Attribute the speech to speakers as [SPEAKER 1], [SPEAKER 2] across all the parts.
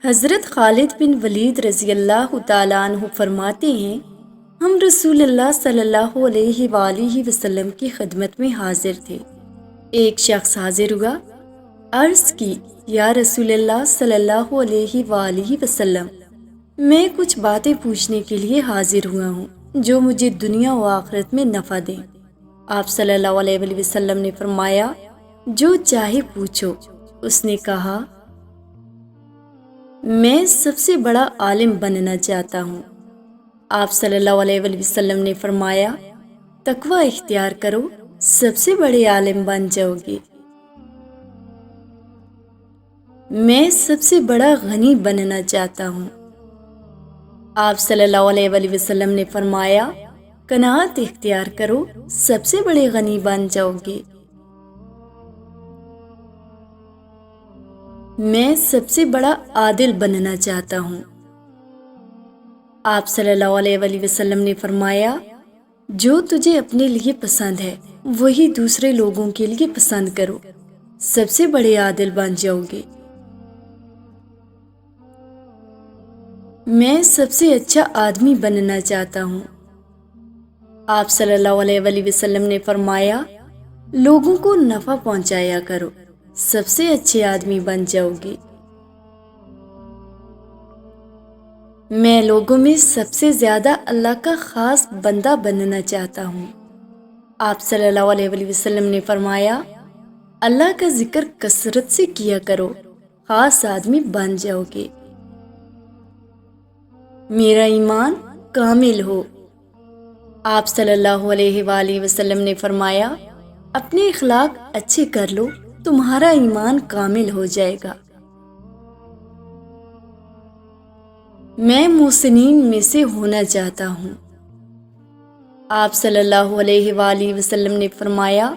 [SPEAKER 1] حضرت خالد بن ولید رضی اللہ تعالیٰ عنہ فرماتے ہیں، ہم رسول اللہ صلی اللہ علیہ وآلہ وسلم کی خدمت میں حاضر تھے۔ ایک شخص حاضر ہوا، عرض کی، یا رسول اللہ صلی اللہ علیہ وآلہ وسلم، میں کچھ باتیں پوچھنے کے لیے حاضر ہوا ہوں جو مجھے دنیا و آخرت میں نفع دیں۔ آپ صلی اللہ علیہ وآلہ وسلم نے فرمایا، جو چاہے پوچھو۔ اس نے کہا، میں سب سے بڑا عالم بننا چاہتا ہوں۔ آپ صلی اللہ علیہ وآلہ وسلم نے فرمایا، تقوی اختیار کرو، سب سے بڑے عالم بن جاؤ گے۔ میں سب سے بڑا غنی بننا چاہتا ہوں۔ آپ صلی اللہ علیہ وآلہ وسلم نے فرمایا، قناعت اختیار کرو، سب سے بڑے غنی بن جاؤ گے۔ میں سب سے بڑا عادل بننا چاہتا ہوں۔ آپ صلی اللہ علیہ وآلہ وسلم نے فرمایا، جو تجھے اپنے لیے پسند ہے وہی دوسرے لوگوں کے لیے پسند کرو، سب سے بڑے عادل بن جاؤ گے۔ میں سب سے اچھا آدمی بننا چاہتا ہوں۔ آپ صلی اللہ علیہ وآلہ وسلم نے فرمایا، لوگوں کو نفع پہنچایا کرو، سب سے اچھے آدمی بن جاؤ گے۔ میں لوگوں میں سب سے زیادہ اللہ کا خاص بندہ بننا چاہتا ہوں۔ آپ صلی اللہ علیہ وآلہ وسلم نے فرمایا، اللہ کا ذکر کثرت سے کیا کرو، خاص آدمی بن جاؤ گے۔ میرا ایمان کامل ہو۔ آپ صلی اللہ علیہ وآلہ وسلم نے فرمایا، اپنے اخلاق اچھے کر لو، تمہارا ایمان کامل ہو جائے گا۔ میں محسنین میں سے ہونا چاہتا ہوں۔ آپ صلی اللہ علیہ وآلہ وسلم نے فرمایا،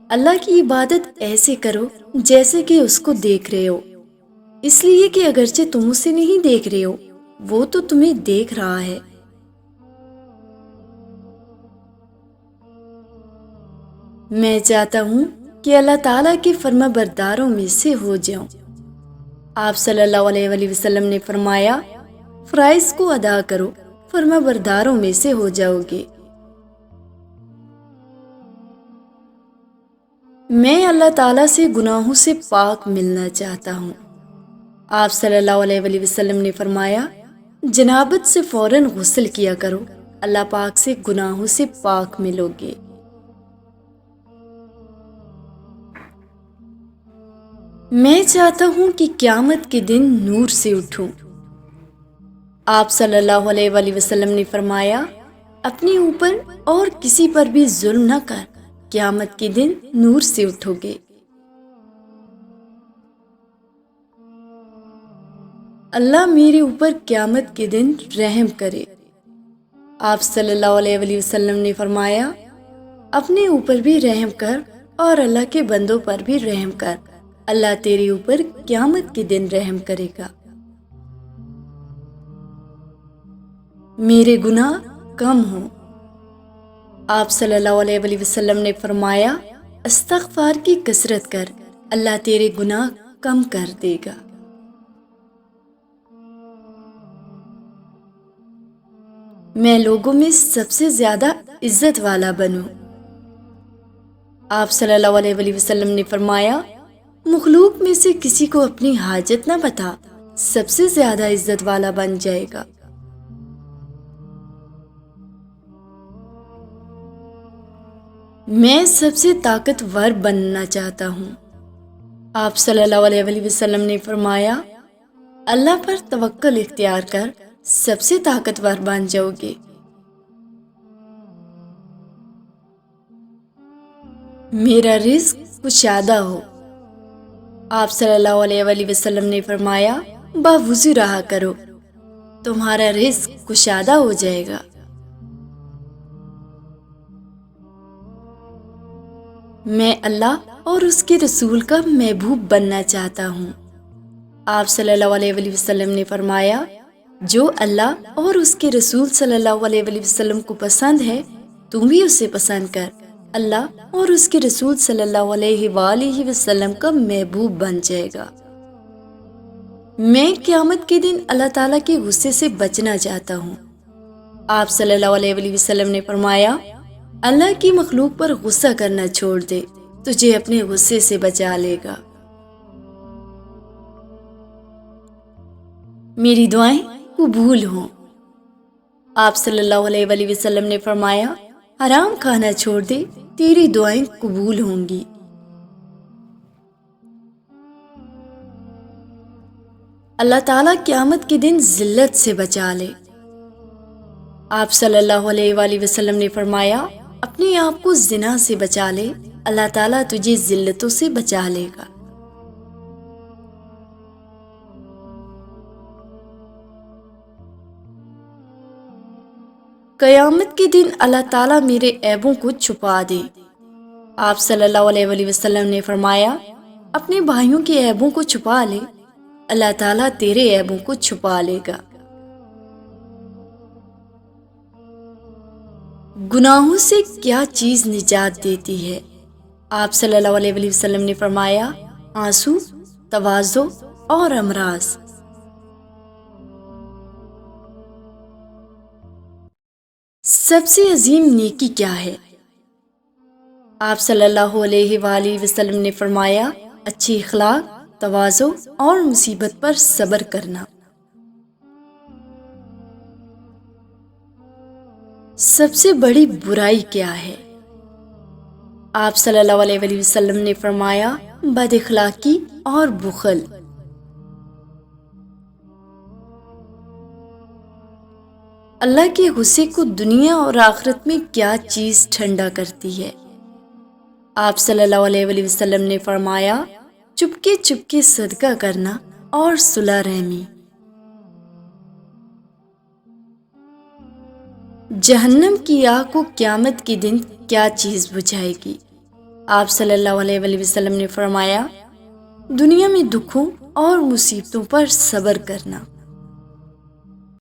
[SPEAKER 1] اللہ کی عبادت ایسے کرو جیسے کہ اس کو دیکھ رہے ہو، اس لیے کہ اگرچہ تم اسے نہیں دیکھ رہے ہو، وہ تو تمہیں دیکھ رہا ہے۔ میں چاہتا ہوں کہ اللہ تعالیٰ کے فرما برداروں میں سے ہو جاؤں۔ آپ صلی اللہ علیہ وآلہ وسلم نے فرمایا، فرائض کو ادا کرو، فرما برداروں میں سے ہو جاؤ گے۔ میں اللہ تعالیٰ سے گناہوں سے پاک ملنا چاہتا ہوں۔ آپ صلی اللہ علیہ وآلہ وسلم نے فرمایا، جنابت سے فوراً غسل کیا کرو، اللہ پاک سے گناہوں سے پاک ملو گے۔ میں چاہتا ہوں کہ قیامت کے دن نور سے اٹھوں۔ آپ صلی اللہ علیہ وآلہ وسلم نے فرمایا، اپنے اوپر اور کسی پر بھی ظلم نہ کر، قیامت کے دن نور سے اٹھو گے۔ اللہ میرے اوپر قیامت کے دن رحم کرے۔ آپ صلی اللہ علیہ وآلہ وسلم نے فرمایا، اپنے اوپر بھی رحم کر اور اللہ کے بندوں پر بھی رحم کر، اللہ تیرے اوپر قیامت کے دن رحم کرے گا۔ میرے گناہ کم ہوں۔ آپ صلی اللہ علیہ وآلہ وسلم نے فرمایا، استغفار کی کثرت کر، اللہ تیرے گناہ کم کر دے گا۔ میں لوگوں میں سب سے زیادہ عزت والا بنوں۔ آپ صلی اللہ علیہ وآلہ وسلم نے فرمایا، مخلوق میں سے کسی کو اپنی حاجت نہ بتا، سب سے زیادہ عزت والا بن جائے گا۔ میں سب سے طاقتور بننا چاہتا ہوں۔ آپ صلی اللہ علیہ وآلہ وسلم نے فرمایا، اللہ پر توکل اختیار کر، سب سے طاقتور بن جاؤ گے۔ میرا رزق کشادہ ہو۔ آپ صلی اللہ علیہ وآلہ وسلم نے فرمایا، باوضو رہا کرو، تمہارا رزق کشادہ ہو جائے گا۔ میں اللہ اور اس کے رسول کا محبوب بننا چاہتا ہوں۔ آپ صلی اللہ علیہ وآلہ وسلم نے فرمایا، جو اللہ اور اس کے رسول صلی اللہ علیہ وآلہ وسلم کو پسند ہے، تم بھی اسے پسند کر، اللہ اور اس کے رسول صلی اللہ علیہ وآلہ وسلم کا محبوب بن جائے گا۔ میں قیامت کے دن اللہ تعالیٰ کے غصے سے بچنا چاہتا ہوں۔ آپ صلی اللہ علیہ وسلم نے فرمایا، اللہ کی مخلوق پر غصہ کرنا چھوڑ دے، تجھے اپنے غصے سے بچا لے گا۔ میری دعائیں قبول ہوں۔ آپ صلی اللہ علیہ وسلم نے فرمایا، حرام کھانا چھوڑ دے، تیری دعائیں قبول ہوں گی۔ اللہ تعالیٰ قیامت کے دن ذلت سے بچا لے۔ آپ صلی اللہ علیہ وسلم نے فرمایا، اپنے آپ کو زنا سے بچا لے، اللہ تعالیٰ تجھے ذلتوں سے بچا لے گا۔ قیامت کے دن اللہ تعالیٰ میرے عیبوں کو چھپا دے۔ آپ صلی اللہ علیہ وسلم نے فرمایا، اپنے بھائیوں کے عیبوں کو چھپا لے، اللہ تعالیٰ تیرے عیبوں کو چھپا لے گا۔ گناہوں سے کیا چیز نجات دیتی ہے؟ آپ صلی اللہ علیہ وسلم نے فرمایا، آنسو، تواضع اور امراض۔ سب سے عظیم نیکی کیا ہے؟ آپ صلی اللہ علیہ وآلہ وسلم نے فرمایا، اچھی اخلاق، تواضع اور مصیبت پر صبر کرنا۔ سب سے بڑی برائی کیا ہے؟ آپ صلی اللہ علیہ وسلم نے فرمایا، بد اخلاقی اور بخل۔ اللہ کے غصے کو دنیا اور آخرت میں کیا چیز ٹھنڈا کرتی ہے؟ آپ صلی اللہ علیہ وسلم نے فرمایا، چپکے چپکے صدقہ کرنا اور صلح رحمی۔ جہنم کی آگ کو قیامت کے دن کیا چیز بجھائے گی؟ آپ صلی اللہ علیہ وسلم نے فرمایا، دنیا میں دکھوں اور مصیبتوں پر صبر کرنا۔